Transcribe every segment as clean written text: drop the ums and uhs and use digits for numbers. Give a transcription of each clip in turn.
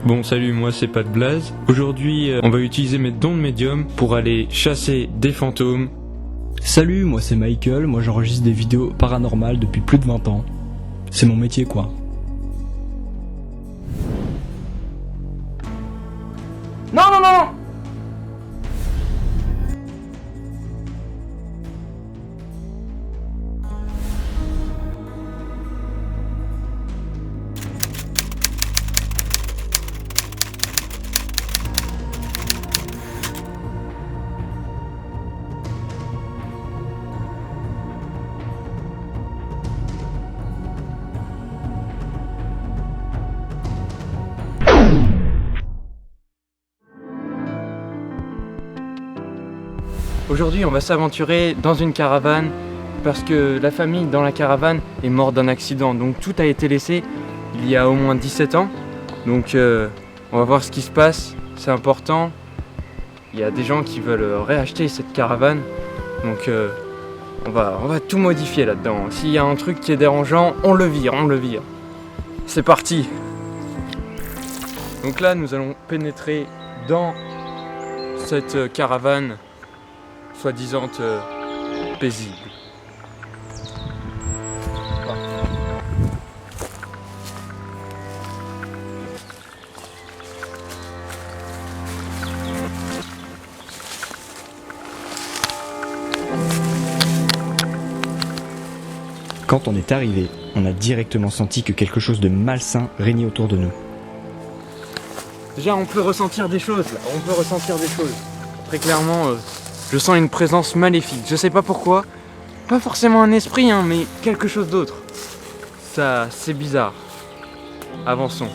Bon salut, moi c'est Pat Blaze. Aujourd'hui on va utiliser mes dons de médium pour aller chasser des fantômes. Salut, moi c'est Michael, moi j'enregistre des vidéos paranormales depuis plus de 20 ans. C'est mon métier quoi. Non, non, non! Aujourd'hui, on va s'aventurer dans une caravane parce que la famille dans la caravane est morte d'un accident. Donc tout a été laissé il y a au moins 17 ans. Donc on va voir ce qui se passe, c'est important. Il y a des gens qui veulent réacheter cette caravane. Donc on va tout modifier là-dedans. S'il y a un truc qui est dérangeant, on le vire. C'est parti. Donc là, nous allons pénétrer dans cette caravane soi-disant paisible. Quand on est arrivé, on a directement senti que quelque chose de malsain régnait autour de nous. Déjà, on peut ressentir des choses là. Très clairement, je sens une présence maléfique. Je sais pas pourquoi. Pas forcément un esprit, hein, mais quelque chose d'autre. Ça, c'est bizarre. Avançons.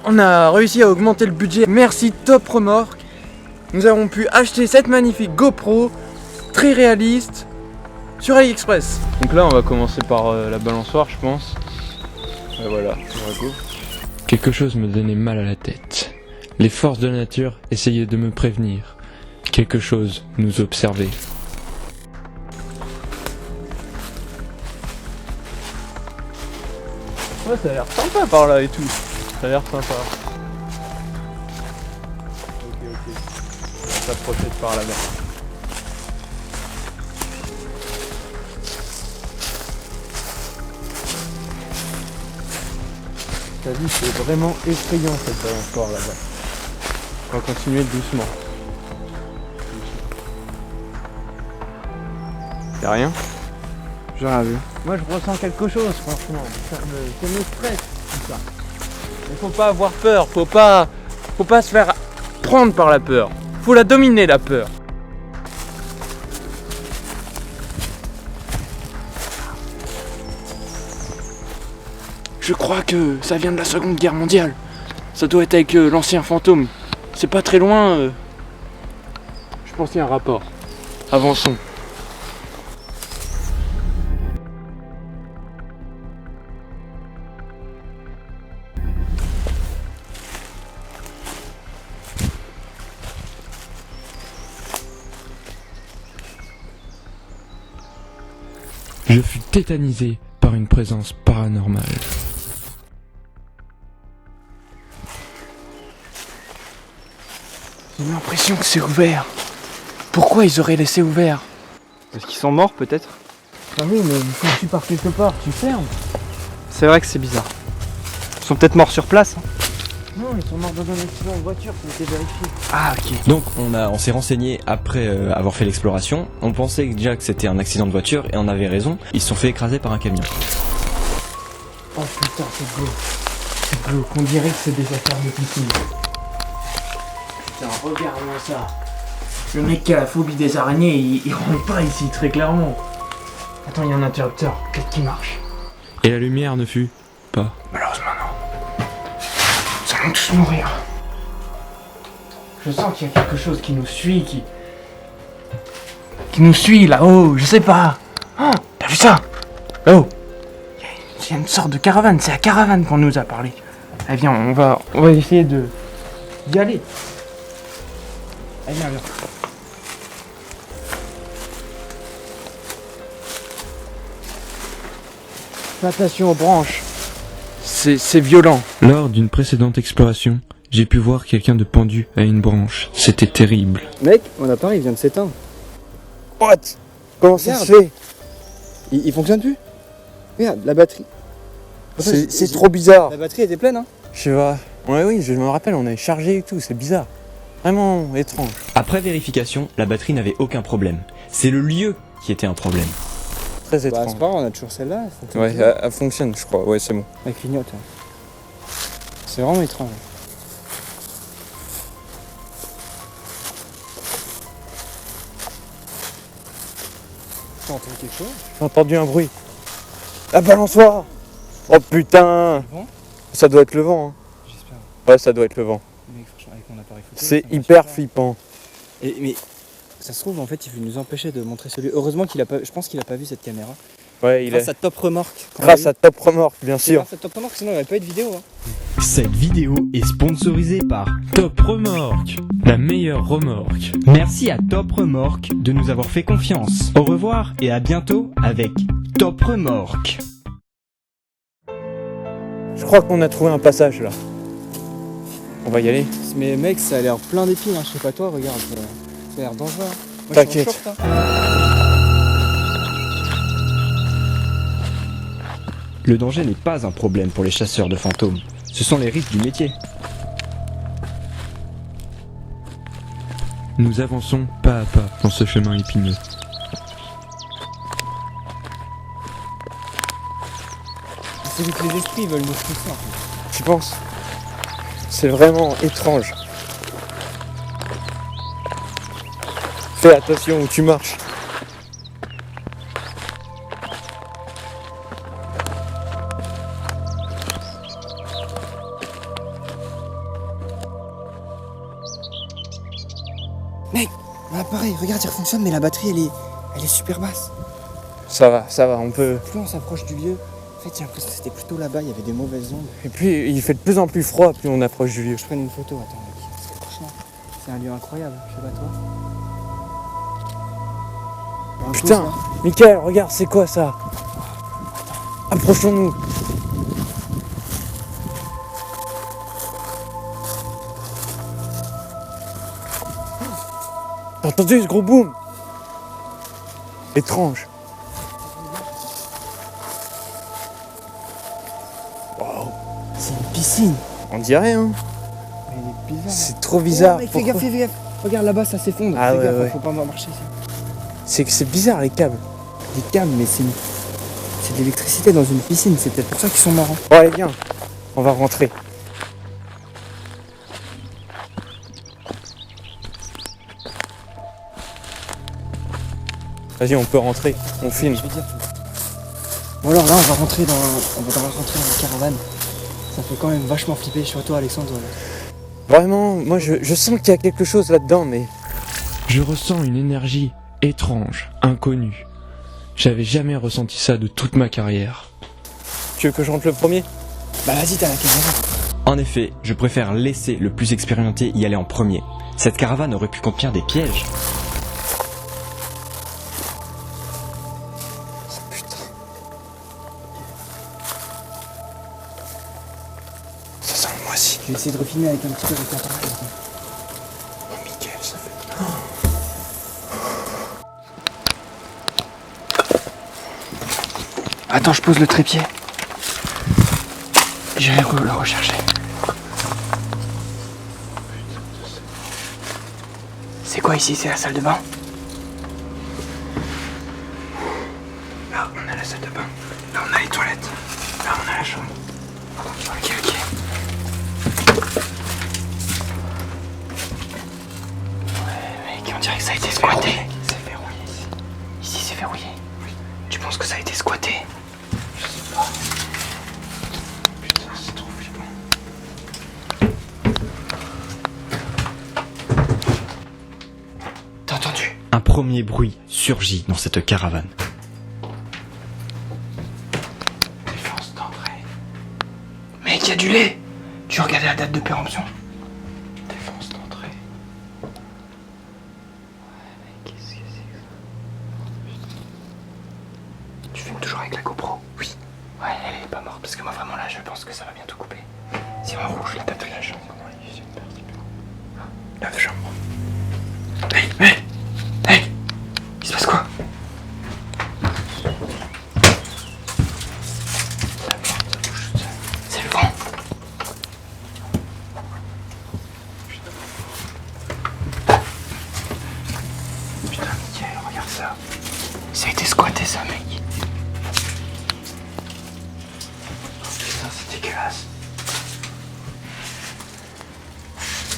On a réussi à augmenter le budget. Merci Top Remorque. Nous avons pu acheter cette magnifique GoPro, très réaliste, sur AliExpress. Donc là, on va commencer par la balançoire, je pense. Et voilà, on va go. Quelque chose me donnait mal à la tête. Les forces de la nature essayaient de me prévenir. Quelque chose nous observait. Ouais, ça a l'air sympa par là et tout. Ça a l'air sympa. Ok. On va s'approcher de par là-bas. T'as vu, c'est vraiment effrayant cette balançoire là-bas. On va continuer doucement. Y'a rien? J'ai rien vu. Moi je ressens quelque chose franchement. Ça me stresse tout ça. Il faut pas avoir peur, faut pas se faire prendre par la peur. Faut la dominer la peur. Je crois que ça vient de la Seconde Guerre mondiale. Ça doit être avec l'ancien fantôme. C'est pas très loin. Je pense qu'il y a un rapport. Avançons. Je fus tétanisé par une présence paranormale. J'ai l'impression que c'est ouvert. Pourquoi ils auraient laissé ouvert? Parce qu'ils sont morts peut-être? Ah oui, mais il faut que tu pars quelque part, tu fermes. C'est vrai que c'est bizarre. Ils sont peut-être morts sur place. Hein. Non, ils sont morts dans un accident de voiture, ça a été vérifié. Ah ok. Donc on s'est renseigné après avoir fait l'exploration. On pensait déjà que c'était un accident de voiture et on avait raison. Ils se sont fait écraser par un camion. Oh putain, c'est glauque. C'est glauque, on dirait que c'est des affaires de piscine. Putain, regarde-moi ça. Le mec qui a la phobie des araignées, il rentre pas ici, très clairement. Attends, il y a un interrupteur, peut-être qu'il marche. Et la lumière ne fut pas. Malheureusement non. Nous allons tous mourir. Je sens qu'il y a quelque chose qui nous suit, qui nous suit là-haut, je sais pas. Oh, t'as vu ça? Là-haut. Il y a une sorte de caravane, c'est la caravane qu'on nous a parlé. Eh viens, on va essayer d'y aller. Allez, viens. Fais attention aux branches. C'est violent. Lors d'une précédente exploration, j'ai pu voir quelqu'un de pendu à une branche. C'était terrible. Mec, mon appareil vient de s'éteindre. What? Comment ça se Regarde. fait? Il fonctionne plus. Regarde, la batterie. C'est trop bizarre. La batterie était pleine, hein. Je sais pas. Ouais, oui, je me rappelle, on avait chargé et tout, c'est bizarre. Vraiment étrange. Après vérification, la batterie n'avait aucun problème. C'est le lieu qui était un problème. Très Bah, étrange. c'est pas grave, on a toujours celle-là. elle fonctionne Ouais, toujours. elle fonctionne, je crois. Ouais, c'est bon. Elle clignote. Ouais. C'est vraiment étrange. T'as entendu quelque chose? J'ai entendu un bruit. La balançoire! Oh putain! Bon, Ça doit être le vent. Hein. j'espère. Ouais, ça doit être le vent. Mec, franchement, avec mon appareil photo. C'est ça marche hyper super. flippant. Mais ça se trouve, en fait, il veut nous empêcher de montrer celui. Heureusement qu'il a pas. Je pense qu'il a pas vu cette caméra. Ouais, il Grâce est. à Top Remorque. Grâce à Top Remorque, bien C'est sûr. grâce à Top Remorque, sinon il n'y aurait pas eu de vidéo. Hein. Cette vidéo est sponsorisée par Top Remorque, la meilleure remorque. Merci à Top Remorque de nous avoir fait confiance. Au revoir et à bientôt avec Top Remorque. Je crois qu'on a trouvé un passage là. On va y aller. Mais mec, ça a l'air plein d'épines. Hein. Je sais pas toi, regarde. Ça a l'air dangereux. Hein. Moi, T'inquiète. je suis en short, hein. Le danger n'est pas un problème pour les chasseurs de fantômes. Ce sont les risques du métier. Nous avançons pas à pas dans ce chemin épineux. C'est vu que les esprits veulent nous pousser en fait. Tu penses? C'est vraiment étrange. Fais attention où tu marches. Mec, là pareil, regarde, il fonctionne, mais la batterie elle est super basse. Ça va, on peut. Plus on s'approche du lieu, en fait j'ai l'impression que c'était plutôt là-bas, il y avait des mauvaises ondes. Et puis il fait de plus en plus froid plus on approche du lieu. Je prenne une photo, attends mec. Parce que franchement, c'est un lieu incroyable, je sais pas toi. Il y a un Putain, pouce, là. Mickaël, regarde, c'est quoi ça? Approchons-nous. T'as entendu ce gros boom? Étrange. Waouh, C'est une piscine. on dirait hein. Mais elle est bizarre. C'est trop bizarre. Oh, mec, fais Pourquoi? gaffe, fais gaffe. Regarde là-bas, ça s'effondre. Ah Fais ouais, gaffe, ouais. faut pas marcher ici. C'est que c'est bizarre les câbles. Des câbles, mais c'est de l'électricité dans une piscine, c'est peut-être pour ça qu'ils sont marrants. Bon allez viens, on va rentrer. Vas-y, on peut rentrer, on filme. Je veux dire. Bon alors là, on va rentrer dans la caravane. Ça fait quand même vachement flipper. Je suis à toi, Alexandre. Vraiment, moi je sens qu'il y a quelque chose là-dedans, mais Je ressens une énergie étrange, inconnue. J'avais jamais ressenti ça de toute ma carrière. tu veux que je rentre le premier? Bah vas-y, t'as la caravane. En effet, je préfère laisser le plus expérimenté y aller en premier. Cette caravane aurait pu contenir des pièges. Putain. Ça sent le moisi. Je vais essayer de refilmer avec un petit peu de l'appareil. Oh Mickaël, ça fait... Attends, je pose le trépied. J'irai le rechercher. C'est quoi ici? C'est la salle de bain? Là, on a la salle de bain. Là, on a les toilettes. Là, on a la chambre. Ok, ok. Ouais, mec, on dirait que ça a été squatté. C'est verrouillé ici. Ici, c'est verrouillé. Tu penses que ça a été squatté? Je sais pas. Putain, c'est trop flippant. T'as entendu? Un premier bruit surgit dans cette caravane. Défense d'entrée. Mec, y a du lait. Tu regardais la date de péremption? Défense d'entrée. Ouais, mec, qu'est-ce que c'est que ça? Tu filmes toujours avec la GoPro? Oui. Ouais, elle est pas morte parce que moi vraiment là, je pense que que ça va bientôt couper. C'est en rouge, la date de la chambre. Comment il est parti? La chambre. Hey! Il se passe quoi? La porte bouge toute seule. C'est le vent. Putain, Mickaël, regarde ça. Ça a été squatté, ça, mec. Oh, putain, c'est dégueulasse.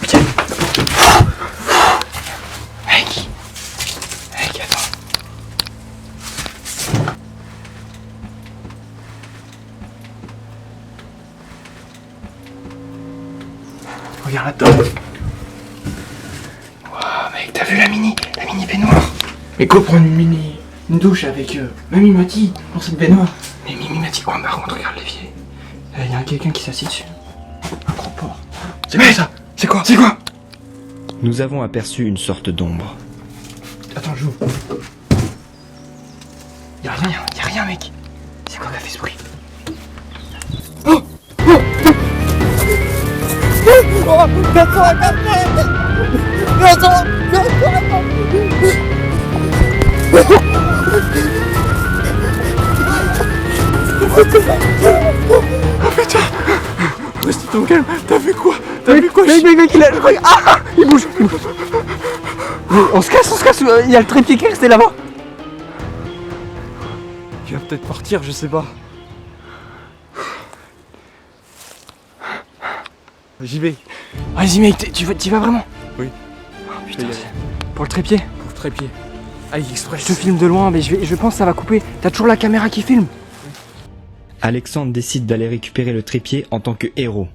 Putain. Mec, attends. Regarde là-dedans. Waouh, mec, t'as vu la mini baignoire? Mais go prendre une douche avec Mamie Mati dans cette baignoire. Mais Mimi m'a dit, oh, par contre, regarde l'évier. Il y a quelqu'un qui s'assit dessus. Un gros porc. C'est quoi ça? C'est quoi? Nous avons aperçu une sorte d'ombre. Attends, j'ouvre. Y'a rien, mec. C'est quoi qui a fait ce bruit? Reste ton calme. T'as vu quoi? Mec, il a. Ah! Il bouge. On se casse, il y a le trépied qui est resté là-bas. Il va peut-être partir, je sais pas. J'y vais. Vas-y, mec, t'y vas vraiment? Oui. Oh putain, pour le trépied? Pour le trépied. AliExpress. Je te filme de loin, mais je pense que ça va couper. T'as toujours la caméra qui filme? Alexandre décide d'aller récupérer le trépied en tant que héros.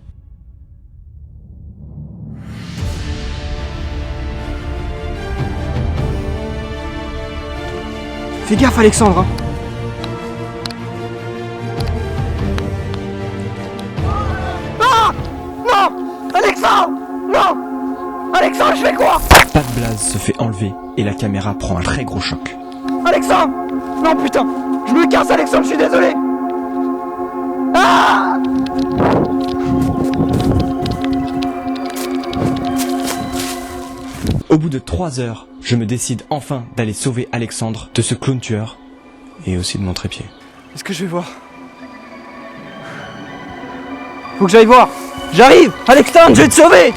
Fais gaffe, Alexandre. Hein. Ah! Non! Alexandre! Non! Alexandre, je fais quoi? Pat Blaze se fait enlever et la caméra prend un très gros choc. Alexandre! Non, putain! Je me casse, Alexandre, je suis désolé! Ah! Au bout de 3 heures, je me décide enfin d'aller sauver Alexandre de ce clown tueur et aussi de mon trépied. Est-ce que je vais voir? Faut que j'aille voir! J'arrive! Alexandre, je vais te sauver!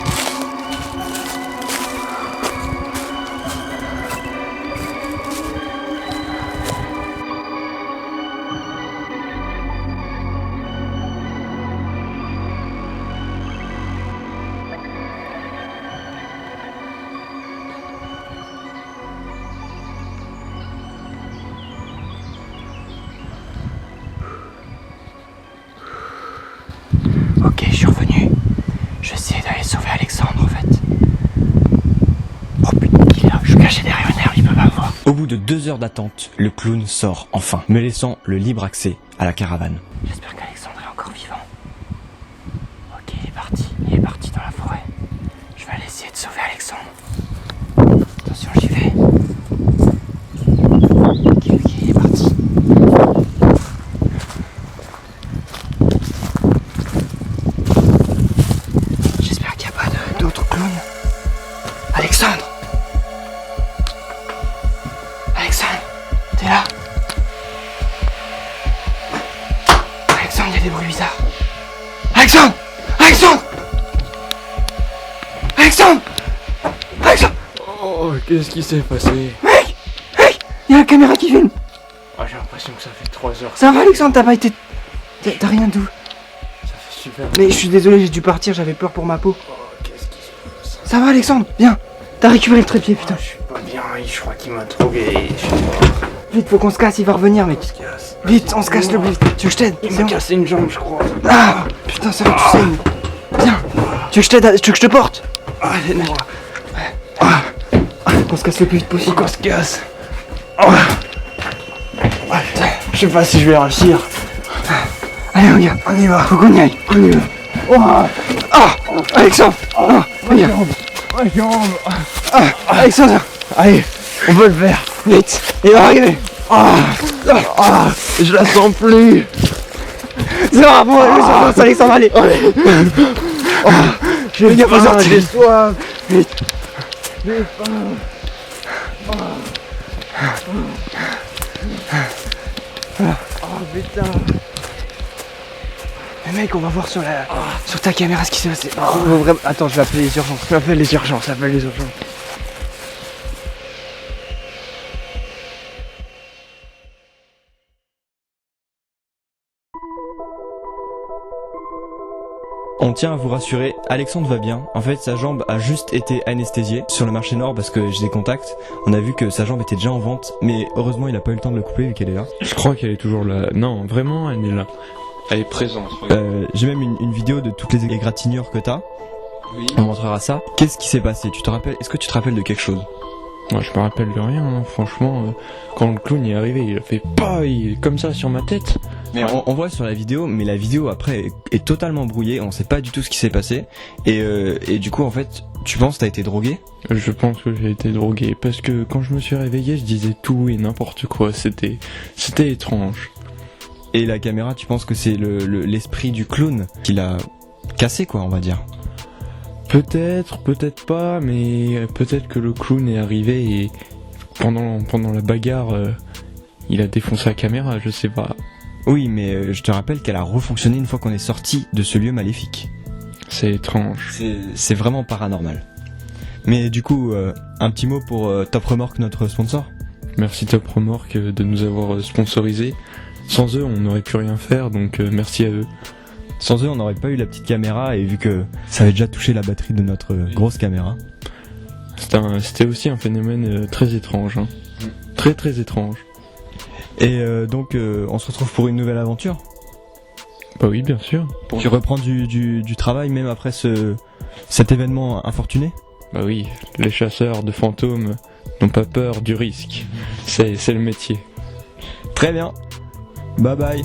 Ok, je suis revenu. J'essaie d'aller sauver Alexandre en fait. Oh putain, il est là. Je suis caché derrière une herbe, il peut pas me voir. Au bout de 2 heures d'attente, le clown sort enfin, me laissant le libre accès à la caravane. J'espère qu'Alexandre est encore vivant. Ok, il est parti dans la forêt. Je vais aller essayer de sauver Alexandre. Attention, j'y vais. Ok, il est parti. J'espère qu'il n'y a pas d'autres clowns. Alexandre! Alexandre, t'es là? Alexandre, il y a des bruits bizarres. Alexandre! Alexandre! Alexandre! Alexandre! Oh, qu'est-ce qui s'est passé? Mec! Mec! Il y a la caméra qui filme! Ah, j'ai l'impression que ça fait 3 heures. Ça va, Alexandre? T'as pas été. T'as rien d'où? Ça fait super. Mais je suis désolé, j'ai dû partir, j'avais peur pour ma peau. Oh, qu'est-ce qui se passe? Ça va, Alexandre? Viens! T'as récupéré le trépied, putain. Je suis pas bien, je crois qu'il m'a drogué. Je sais pas. Vite, faut qu'on se casse, il va revenir, mec. Qu'est-ce qu'il y a? Vite, on se casse le plus vite. Tu veux que je t'aide? Il C'est m'a bon. cassé une jambe, je crois. Ah! Putain, ça va, tu saignes. Viens! Tu veux que je t'aide? Tu veux que je te porte? Allez, moi. On se casse le plus vite Faut possible. qu'on se casse. Oh. Je sais pas si je vais réussir. Allez, regarde, on y va. Faut qu'on y aille. On y va. Oh. Ah! Alexandre! Ah! Regarde. Ma jambe. Alexandre! Allez, on peut le faire. Vite! Il va arriver! Je la sens plus. C'est bon, bon, Alexandre, allez. J'ai faim, j'ai soif. Vite. J'ai faim. Oh putain. Mais mec, on va voir sur ta caméra ce qui s'est passé. Attends, je vais appeler les urgences. J'appelle les urgences. On tient à vous rassurer, Alexandre va bien. En fait, sa jambe a juste été anesthésiée sur le marché nord parce que j'ai des contacts. On a vu que sa jambe était déjà en vente, mais heureusement, il a pas eu le temps de le couper vu qu'elle est là. Je crois qu'elle est toujours là. Non, vraiment, elle est là. Elle est présente. J'ai même une vidéo de toutes les égratignures que t'as. Oui. On montrera ça. Qu'est-ce qui s'est passé? Tu te rappelles? Est-ce que tu te rappelles de quelque chose? Moi, je me rappelle de rien, hein. Franchement. Quand le clown est arrivé, il a fait paille comme ça sur ma tête. Mais on voit sur la vidéo, mais la vidéo après est totalement brouillée. On sait pas du tout ce qui s'est passé. Et du coup, en fait, tu penses que t'as été drogué? Je pense que j'ai été drogué parce que quand je me suis réveillé, je disais tout et n'importe quoi. C'était étrange. Et la caméra, tu penses que c'est l'esprit du clown qui l'a cassé, quoi, on va dire? Peut-être, peut-être pas, mais peut-être que le clown est arrivé et pendant la bagarre, il a défoncé la caméra, je sais pas. Oui, mais je te rappelle qu'elle a refonctionné une fois qu'on est sorti de ce lieu maléfique. C'est étrange. C'est vraiment paranormal. Mais du coup, un petit mot pour Top Remorque, notre sponsor. Merci Top Remorque de nous avoir sponsorisés. Sans eux, on n'aurait pu rien faire, donc merci à eux. Sans eux, on n'aurait pas eu la petite caméra, et vu que ça avait déjà touché la batterie de notre grosse caméra. C'était aussi un phénomène très étrange. Hein. Très très étrange. Et donc, on se retrouve pour une nouvelle aventure. Bah oui, bien sûr. Tu reprends du travail même après cet événement infortuné? Bah oui, les chasseurs de fantômes n'ont pas peur du risque. C'est le métier. Très bien. Bye bye.